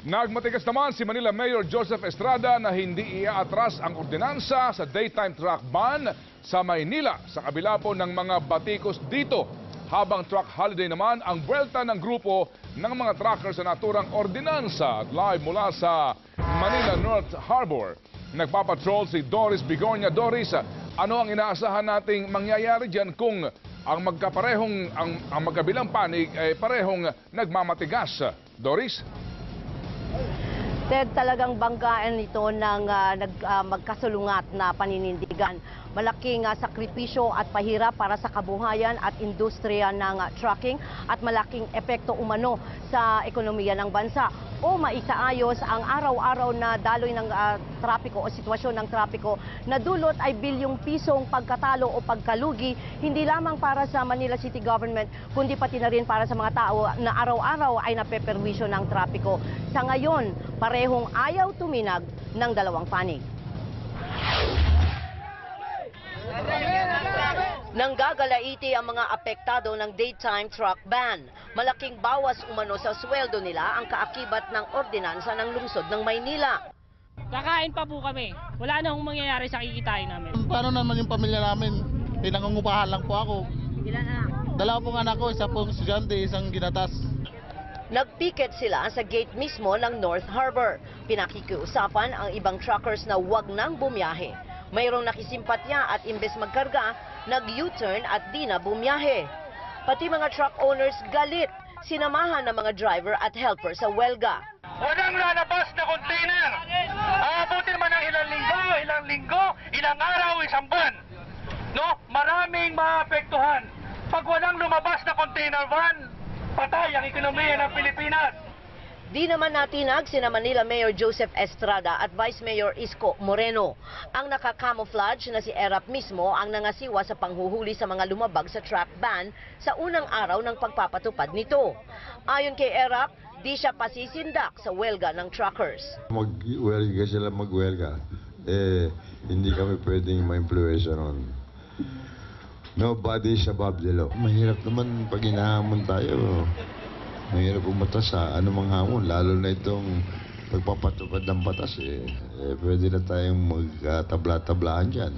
Nagmatigas naman si Manila Mayor Joseph Estrada na hindi iaatras ang ordinansa sa daytime truck ban sa Maynila sa kabila po ng mga batikos dito. Habang truck holiday naman ang buwelta ng grupo ng mga truckers sa naturang ordinansa. At live mula sa Manila North Harbor, nagpapatrol si Doris Bigornia. Doris, ano ang inaasahan nating mangyayari dyan kung ang magkabilang panig ay parehong nagmamatigas? Doris? Ted, talagang banggaan ito ng magkasulungat na paninindigan. Malaking sakripisyo at pahirap para sa kabuhayan at industriya ng trucking at malaking epekto umano sa ekonomiya ng bansa. O maisaayos ang araw-araw na daloy ng trapiko o sitwasyon ng trapiko na dulot ay bilyong pisong pagkatalo o pagkalugi, hindi lamang para sa Manila City Government, kundi pati na rin para sa mga tao na araw-araw ay napeperwisyo ng trapiko. Sa ngayon, parehong ayaw tuminag ng dalawang panig. Nanggagalaiti ang mga apektado ng daytime truck ban. Malaking bawas umano sa sweldo nila ang kaakibat ng ordinansa ng lungsod ng Maynila. Kakain pa po kami. Wala na hong mangyayari sa kikitain namin. Paano naman yung pamilya namin? Pinangungupahan lang po ako. Ilan anak? Dalawa pong anak ko, isa pong estudyante, isang ginatas. Nagpiket sila sa gate mismo ng North Harbor. Pinakikiusapan ang ibang truckers na huwag nang bumiyahe. Mayroong nakisimpatya at imbes magkarga, nag-U-turn at di na bumiyahe. Pati mga truck owners galit, sinamahan ng mga driver at helper sa welga. Walang lalabas na container. Aabutin man ng ilang araw, isang buwan. No? Maraming maapektuhan. Pag walang lumabas na container van, patay ang ekonomiya ng Pilipinas. Di naman natinag sina Manila Mayor Joseph Estrada at Vice Mayor Isko Moreno. Ang nakakamouflage na si Erap mismo ang nangasiwa sa panghuhuli sa mga lumabag sa truck ban sa unang araw ng pagpapatupad nito. Ayon kay Erap, di siya pasisindak sa welga ng truckers. Mag-welga sila mag-welga. Hindi kami pwedeng ma-influensya nun. Nobody is above the law. Mahirap naman pag inahamon tayo. Mahirap umatas sa anumang hamon, lalo na itong pagpapatupad ng batas. Pwede na tayong magtabla-tablaan dyan.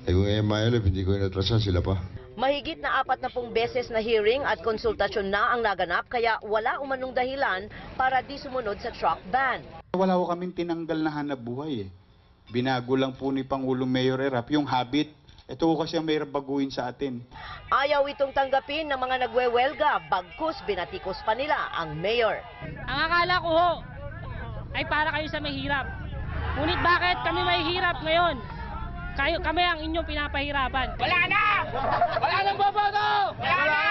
Kung mayroon, hindi ko inatrasan sila pa. Mahigit na 40 beses na hearing at konsultasyon na ang naganap kaya wala umanong dahilan para di sumunod sa truck ban. Wala ko kaming tinanggal na hanap buhay. Binago lang po ni Pangulong Mayor Erap yung habit. Ito ko kasi ang mayroong baguhin sa atin. Ayaw itong tanggapin ng mga nagwewelga, bagkus binatikos pa nila ang mayor. Ang akala ko ho, ay para kayo sa mahirap. Ngunit bakit kami mahihirap ngayon? Kami ang inyong pinapahirapan. Wala na! Wala nang boboto! Wala na!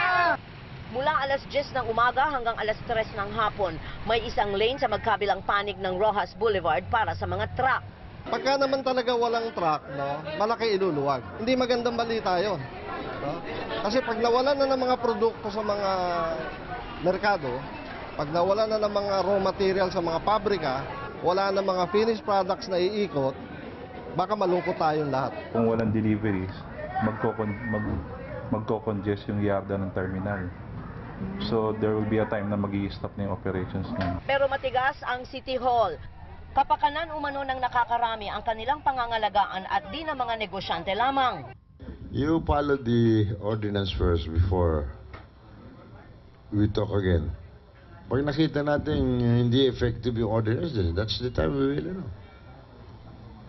Mula alas 10 ng umaga hanggang alas 3 ng hapon, may isang lane sa magkabilang panig ng Rojas Boulevard para sa mga truck. Pagka naman talaga walang truck, no, malaki iluluwag. Hindi magandang balita yun. No? Kasi pag nawalan na ng mga produkto sa mga merkado, pag nawalan na ng mga raw material sa mga pabrika, wala na mga finished products na iikot, baka malungkot tayong lahat. Kung walang deliveries, magko-congest yung yarda ng terminal. So there will be a time na mag-i-stop na yung operations niya. Pero matigas ang City Hall. Kapakanan umano ng nakakarami ang kanilang pangangalagaan at di na mga negosyante lamang. You follow the ordinance first before we talk again. Pag nakita natin hindi effective yung ordinance, that's the time we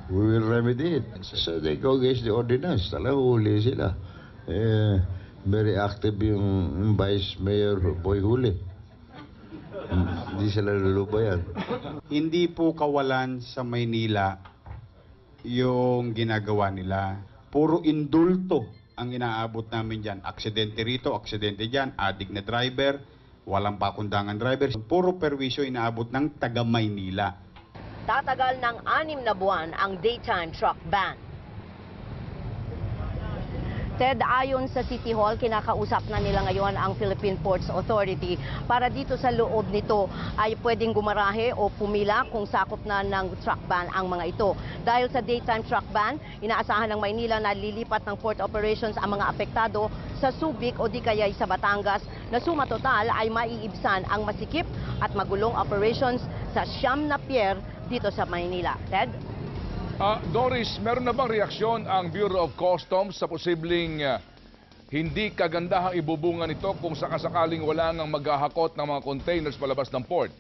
will remedy it. So they go against the ordinance. Talagang huli sila. Very active yung Vice Mayor Boy Huli. Hindi sila lulubayan. Hindi po kawalan sa Maynila yung ginagawa nila. Puro indulto ang inaabot namin dyan. Aksidente rito, aksidente dyan, adik na driver, walang pakundangan driver. Puro perwisyo inaabot ng taga Maynila. Tatagal ng 6 na buwan ang daytime truck ban. Ted, ayon sa City Hall, kinakausap na nila ngayon ang Philippine Ports Authority para dito sa loob nito ay pwedeng gumarahe o pumila kung sakop na ng truck ban ang mga ito. Dahil sa daytime truck ban, inaasahan ng Maynila na lilipat ng port operations ang mga apektado sa Subic o di kaya sa Batangas na suma total ay maiibsan ang masikip at magulong operations sa 9 na pier dito sa Maynila. Ted? Doris, meron na bang reaksyon ang Bureau of Customs sa posibleng hindi kagandahang ibubunga nito kung sakasakaling wala nang maghahakot ng mga containers palabas ng port?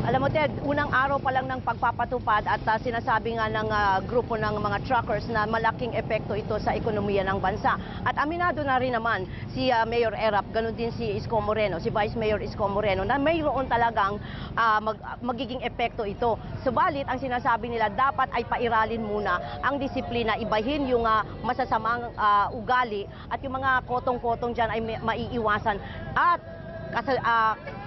Alam mo Ted, unang araw pa lang ng pagpapatupad at sinasabi nga ng grupo ng mga truckers na malaking epekto ito sa ekonomiya ng bansa. At aminado na rin naman si Mayor Erap, ganun din si Isko Moreno, si Vice Mayor Isko Moreno, na mayroon talagang magiging epekto ito. Subalit, ang sinasabi nila, dapat ay pairalin muna ang disiplina, ibahin yung masasamang ugali at yung mga kotong-kotong dyan ay maiiwasan. At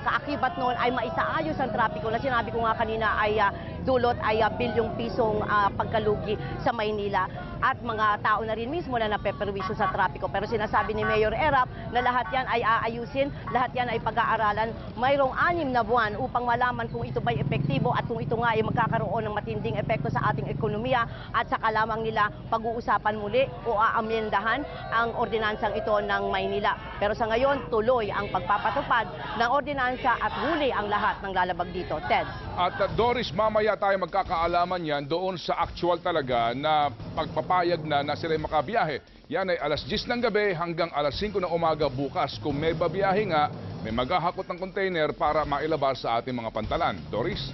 kaakibat noon ay maisaayos ang trapiko na sinabi ko nga kanina ay dulot ay bilyong pisong pagkalugi sa Maynila at mga tao na rin mismo na napeperwisyo sa trapiko. Pero sinasabi ni Mayor Erap na lahat yan ay aayusin, lahat yan ay pag-aaralan. Mayroong 6 na buwan upang malaman kung ito ba'y epektibo at kung ito nga ay magkakaroon ng matinding epekto sa ating ekonomiya at saka lamang nila pag-uusapan muli o aamyendahan ang ordinansang ito ng Maynila. Pero sa ngayon, tuloy ang pagpapatupad ng ordinansa at huli ang lahat ng lalabag dito. Ted? At Doris, mamaya tayo magkakaalaman yan doon sa actual talaga na pagpapayag na sila makabiyahe. Yan ay alas 10 ng gabi hanggang alas 5 ng umaga bukas. Kung may babiyahe nga, may maghahakot ng container para mailabas sa ating mga pantalan. Doris?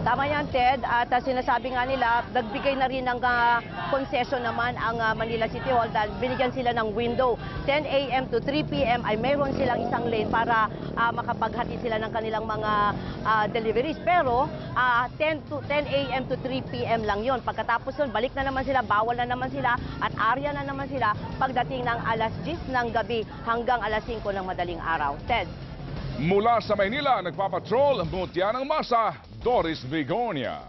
Tama yan, Ted. At sinasabi nga nila, nagbigay na rin ng concession naman ang Manila City Hall dahil binigyan sila ng window. 10 a.m. to 3 p.m. ay mayroon silang isang lane para makapaghatid sila ng kanilang mga deliveries. Pero 10 a.m. to 3 p.m. lang yon. Pagkatapos nun, balik na naman sila, bawal na naman sila at area na naman sila pagdating ng alas 10 ng gabi hanggang alas 5 ng madaling araw. Ted? Mula sa Maynila, nagpapatrol ang Mutya ng Masa, Doris Vigonia.